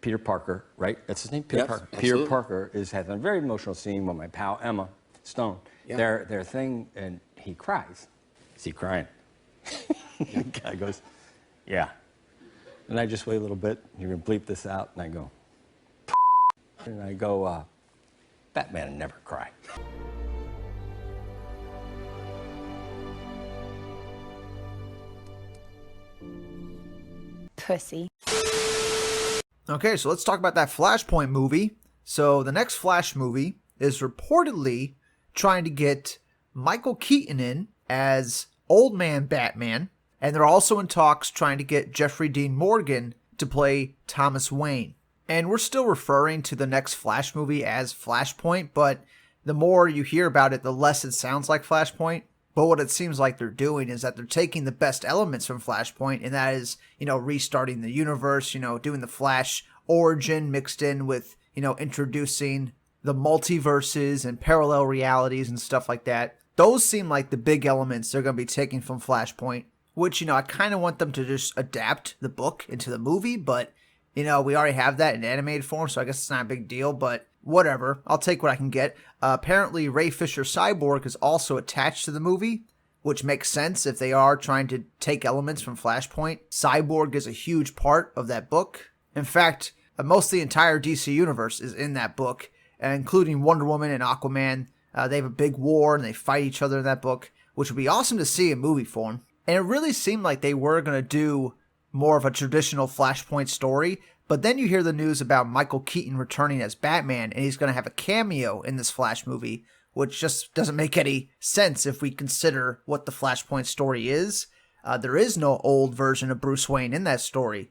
Peter Parker, right? That's his name, Peter Yes, Parker. absolutely. Peter Parker is having a very emotional scene with my pal Emma Stone. Yeah. Their thing, and he cries. Is he crying? The guy goes, yeah. And I just wait a little bit. You're gonna bleep this out, and I go, and I go, Batman never cry. Pussy. Okay, so let's talk about that Flashpoint movie. So the next Flash movie is reportedly trying to get Micheal Keaton in as Old Man Batman, and they're also in talks trying to get Jeffrey Dean Morgan to play Thomas Wayne. And we're still referring to the next Flash movie as Flashpoint, but the more you hear about it, the less it sounds like Flashpoint. But what it seems like they're doing is that they're taking the best elements from Flashpoint, and that is, restarting the universe, doing the Flash origin mixed in with, introducing the multiverses and parallel realities and stuff like that. Those seem like the big elements they're going to be taking from Flashpoint, which, I kind of want them to just adapt the book into the movie, but, we already have that in animated form, so I guess it's not a big deal, but whatever. I'll take what I can get. Apparently, Ray Fisher Cyborg is also attached to the movie, which makes sense if they are trying to take elements from Flashpoint. Cyborg is a huge part of that book. In fact, most of the entire DC universe is in that book, including Wonder Woman and Aquaman. They have a big war and they fight each other in that book, which would be awesome to see in movie form. And it really seemed like they were going to do more of a traditional Flashpoint story, but then you hear the news about Micheal Keaton returning as Batman, and he's going to have a cameo in this Flash movie, which just doesn't make any sense if we consider what the Flashpoint story is. There is no old version of Bruce Wayne in that story.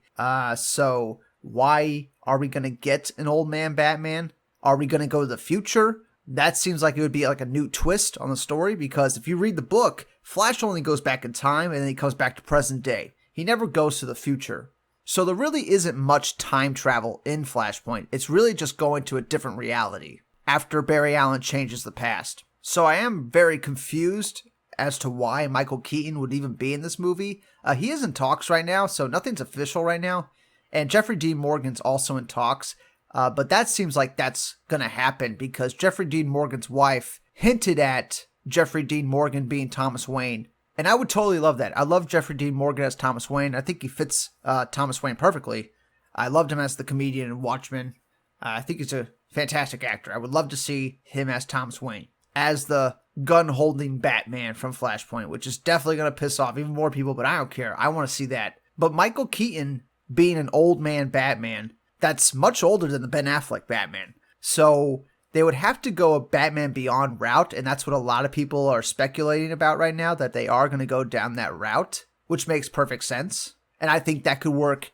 So why are we going to get an old man Batman? Are we going to go to the future? That seems like it would be like a new twist on the story, because if you read the book, Flash only goes back in time and then he comes back to present day. He never goes to the future. So there really isn't much time travel in Flashpoint. It's really just going to a different reality after Barry Allen changes the past. So I am very confused as to why Micheal Keaton would even be in this movie. He is in talks right now, so nothing's official right now. And Jeffrey Dean Morgan's also in talks. But that seems like that's going to happen because Jeffrey Dean Morgan's wife hinted at Jeffrey Dean Morgan being Thomas Wayne. And I would totally love that. I love Jeffrey Dean Morgan as Thomas Wayne. I think he fits Thomas Wayne perfectly. I loved him as the comedian in Watchmen. I think he's a fantastic actor. I would love to see him as Thomas Wayne, as the gun-holding Batman from Flashpoint, which is definitely going to piss off even more people, but I don't care. I want to see that. But Micheal Keaton being an old man Batman, that's much older than the Ben Affleck Batman. So they would have to go a Batman Beyond route, and that's what a lot of people are speculating about right now, that they are going to go down that route, which makes perfect sense. And I think that could work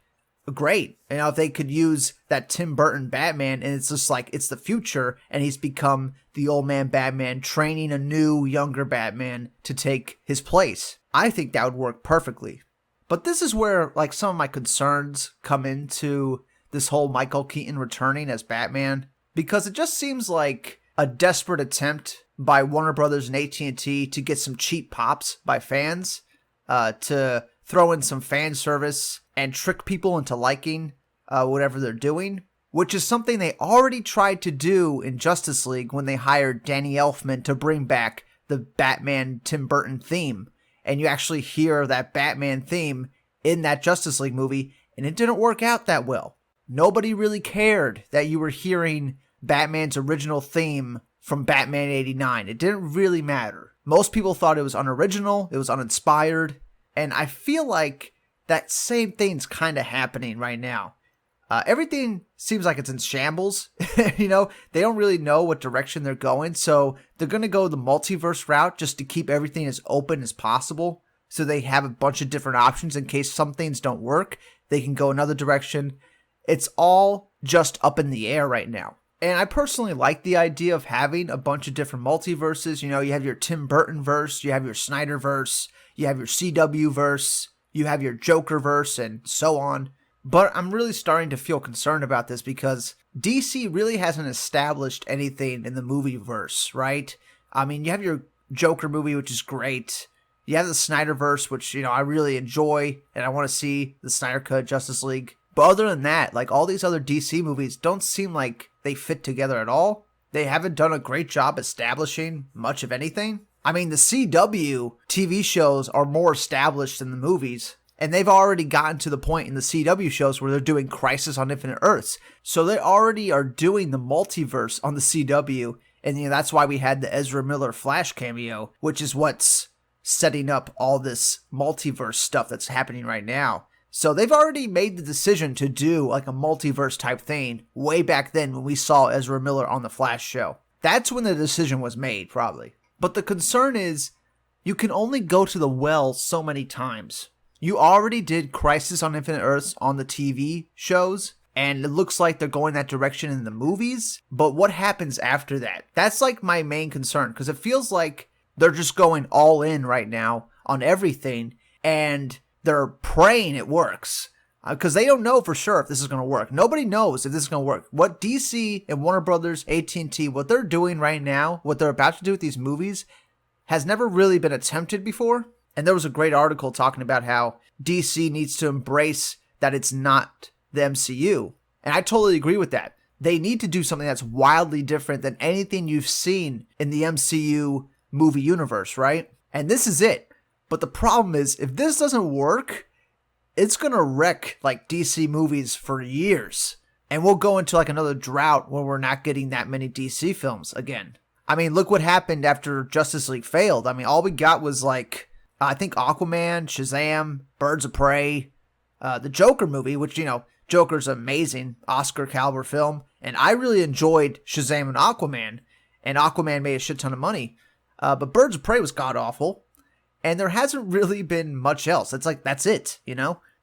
great. If they could use that Tim Burton Batman, and it's just like, it's the future, and he's become the old man Batman, training a new, younger Batman to take his place. I think that would work perfectly. But this is where, some of my concerns come into this whole Micheal Keaton returning as Batman, because it just seems like a desperate attempt by Warner Brothers and AT&T to get some cheap pops by fans, to throw in some fan service and trick people into liking whatever they're doing, which is something they already tried to do in Justice League when they hired Danny Elfman to bring back the Batman Tim Burton theme. And you actually hear that Batman theme in that Justice League movie, and it didn't work out that well. Nobody really cared that you were hearing Batman's original theme from Batman 89. It didn't really matter. Most people thought it was unoriginal, it was uninspired, and I feel like that same thing's kind of happening right now. Everything seems like it's in shambles. They don't really know what direction they're going, so they're going to go the multiverse route just to keep everything as open as possible, so they have a bunch of different options in case some things don't work. They can go another direction. It's all just up in the air right now. And I personally like the idea of having a bunch of different multiverses. You have your Tim Burton verse, you have your Snyder verse, you have your CW verse, you have your Joker verse, and so on. But I'm really starting to feel concerned about this because DC really hasn't established anything in the movie verse, right? I mean, you have your Joker movie, which is great. You have the Snyderverse, which, I really enjoy, and I want to see the Snyder Cut Justice League. But other than that, like all these other DC movies don't seem like they fit together at all. They haven't done a great job establishing much of anything. I mean, the CW TV shows are more established than the movies, and they've already gotten to the point in the CW shows where they're doing Crisis on Infinite Earths. So they already are doing the multiverse on the CW, and that's why we had the Ezra Miller Flash cameo, which is what's setting up all this multiverse stuff that's happening right now. So they've already made the decision to do like a multiverse type thing way back then when we saw Ezra Miller on the Flash show. That's when the decision was made, probably. But the concern is you can only go to the well so many times. You already did Crisis on Infinite Earths on the TV shows, and it looks like they're going that direction in the movies. But what happens after that? That's like my main concern, because it feels like they're just going all in right now on everything, and they're praying it works. Because they don't know for sure if this is going to work. Nobody knows if this is going to work. What DC and Warner Brothers, AT&T, what they're doing right now, what they're about to do with these movies, has never really been attempted before. And there was a great article talking about how DC needs to embrace that it's not the MCU. And I totally agree with that. They need to do something that's wildly different than anything you've seen in the MCU movie universe, right? And this is it. But the problem is, if this doesn't work, it's going to wreck like DC movies for years. And we'll go into like another drought where we're not getting that many DC films again. I mean, look what happened after Justice League failed. I mean, all we got was like, I think Aquaman, Shazam, Birds of Prey, the Joker movie, which, Joker's an amazing Oscar caliber film. And I really enjoyed Shazam and Aquaman. And Aquaman made a shit ton of money. But Birds of Prey was god-awful. And there hasn't really been much else. It's like, that's it,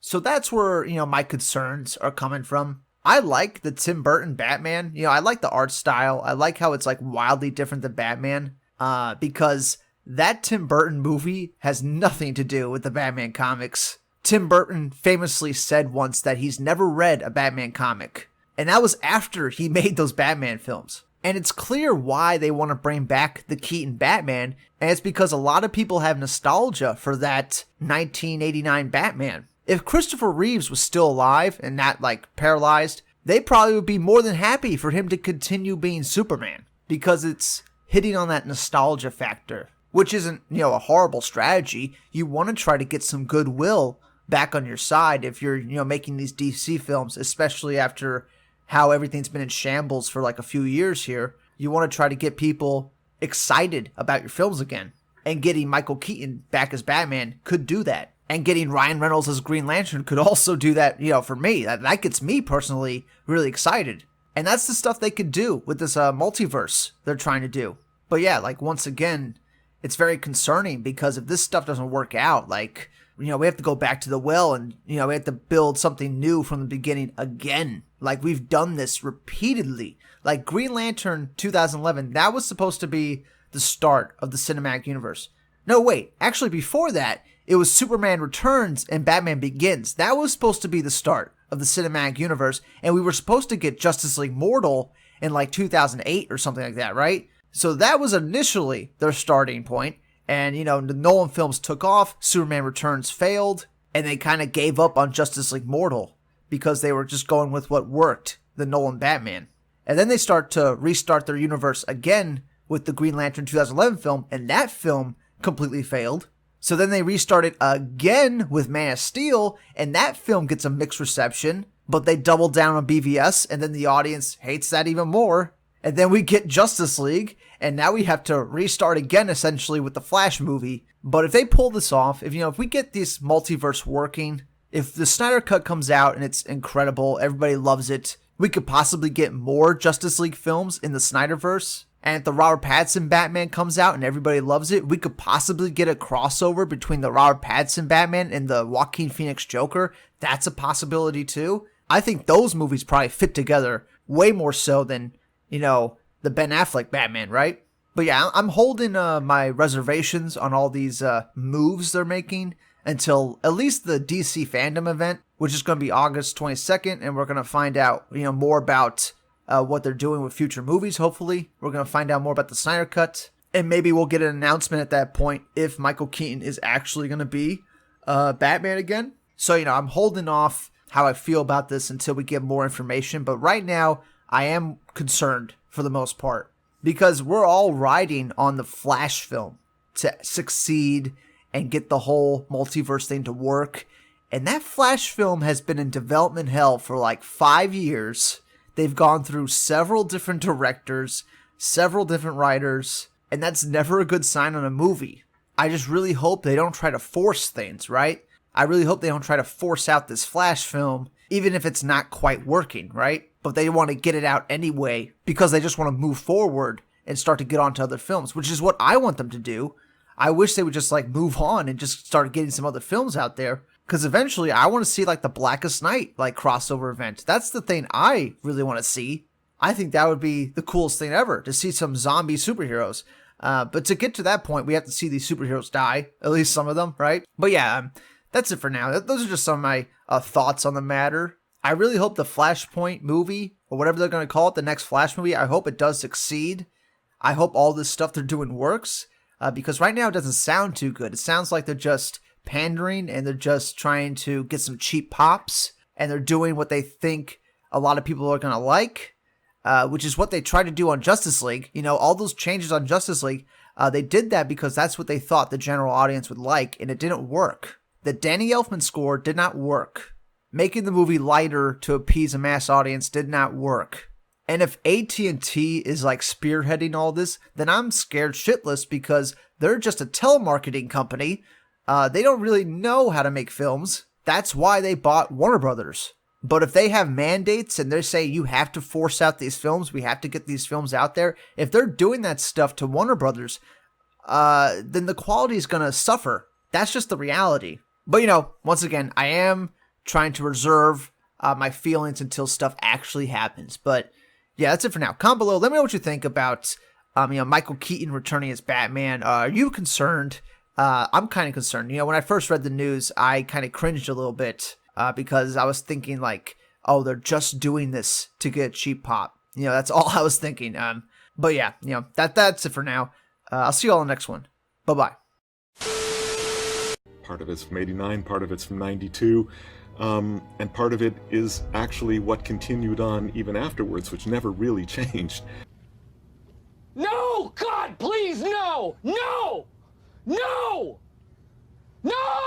So that's where, my concerns are coming from. I like the Tim Burton Batman. I like the art style. I like how it's like wildly different than Batman. Because that Tim Burton movie has nothing to do with the Batman comics. Tim Burton famously said once that he's never read a Batman comic. And that was after he made those Batman films. And it's clear why they want to bring back the Keaton Batman. And it's because a lot of people have nostalgia for that 1989 Batman. If Christopher Reeves was still alive and not like paralyzed, they probably would be more than happy for him to continue being Superman. Because it's hitting on that nostalgia factor. Which isn't, a horrible strategy. You want to try to get some goodwill back on your side if you're, making these DC films, especially after how everything's been in shambles for like a few years here. You want to try to get people excited about your films again. And getting Micheal Keaton back as Batman could do that. And getting Ryan Reynolds as Green Lantern could also do that, for me. That gets me personally really excited. And that's the stuff they could do with this multiverse they're trying to do. But yeah, like once again, it's very concerning because if this stuff doesn't work out, like, we have to go back to the well and, we have to build something new from the beginning again. Like, we've done this repeatedly. Like, Green Lantern 2011, that was supposed to be the start of the cinematic universe. No, wait. Actually, before that, it was Superman Returns and Batman Begins. That was supposed to be the start of the cinematic universe. And we were supposed to get Justice League Mortal in, like, 2008 or something like that, right? So that was initially their starting point. And, the Nolan films took off, Superman Returns failed, and they kind of gave up on Justice League Mortal because they were just going with what worked, the Nolan Batman. And then they start to restart their universe again with the Green Lantern 2011 film, and that film completely failed. So then they restarted again with Man of Steel, and that film gets a mixed reception, but they double down on BVS, and then the audience hates that even more. And then we get Justice League, and now we have to restart again, essentially, with the Flash movie. But if they pull this off, if we get this multiverse working, if the Snyder Cut comes out and it's incredible, everybody loves it, we could possibly get more Justice League films in the Snyderverse. And if the Robert Pattinson Batman comes out and everybody loves it, we could possibly get a crossover between the Robert Pattinson Batman and the Joaquin Phoenix Joker. That's a possibility too. I think those movies probably fit together way more so than, the Ben Affleck Batman, right? But yeah, I'm holding my reservations on all these moves they're making until at least the DC fandom event, which is going to be August 22nd, and we're going to find out, more about what they're doing with future movies, hopefully. We're going to find out more about the Snyder Cut, and maybe we'll get an announcement at that point if Micheal Keaton is actually going to be Batman again. So, I'm holding off how I feel about this until we get more information. But right now, I am concerned for the most part because we're all riding on the Flash film to succeed and get the whole multiverse thing to work. And that Flash film has been in development hell for like 5 years. They've gone through several different directors, several different writers, and that's never a good sign on a movie. I just really hope they don't try to force things, right? I really hope they don't try to force out this Flash film, even if it's not quite working, right? But they want to get it out anyway because they just want to move forward and start to get on to other films, which is what I want them to do. I wish they would just like move on and just start getting some other films out there. Because eventually I want to see like the Blackest Night like crossover event. That's the thing I really want to see. I think that would be the coolest thing ever, to see some zombie superheroes. But to get to that point, we have to see these superheroes die. At least some of them, right? But yeah, that's it for now. Those are just some of my thoughts on the matter. I really hope the Flashpoint movie, or whatever they're going to call it, the next Flash movie, I hope it does succeed. I hope all this stuff they're doing works. Because right now it doesn't sound too good. It sounds like they're just pandering and they're just trying to get some cheap pops, and they're doing what they think a lot of people are going to like, which is what they tried to do on Justice League. You know, all those changes on Justice League, they did that because that's what they thought the general audience would like, and it didn't work. The Danny Elfman score did not work. Making the movie lighter to appease a mass audience did not work. And if AT&T is like spearheading all this, then I'm scared shitless because they're just a telemarketing company. They don't really know how to make films. That's why they bought Warner Brothers. But if they have mandates and they say you have to force out these films, we have to get these films out there, if they're doing that stuff to Warner Brothers, then the quality is going to suffer. That's just the reality. But, you know, once again, I am trying to reserve my feelings until stuff actually happens. But yeah, that's it for now. Comment below. Let me know what you think about Micheal Keaton returning as Batman. Are you concerned? I'm kind of concerned. You know, when I first read the news, I kind of cringed a little bit because I was thinking like, oh, they're just doing this to get a cheap pop. You know, that's all I was thinking. But yeah, you know, that's it for now. I'll see you all in the next one. Bye-bye. Part of it's from 89, part of it's from 92, and part of it is actually what continued on even afterwards, which never really changed. No! God, please, no! No! No! No!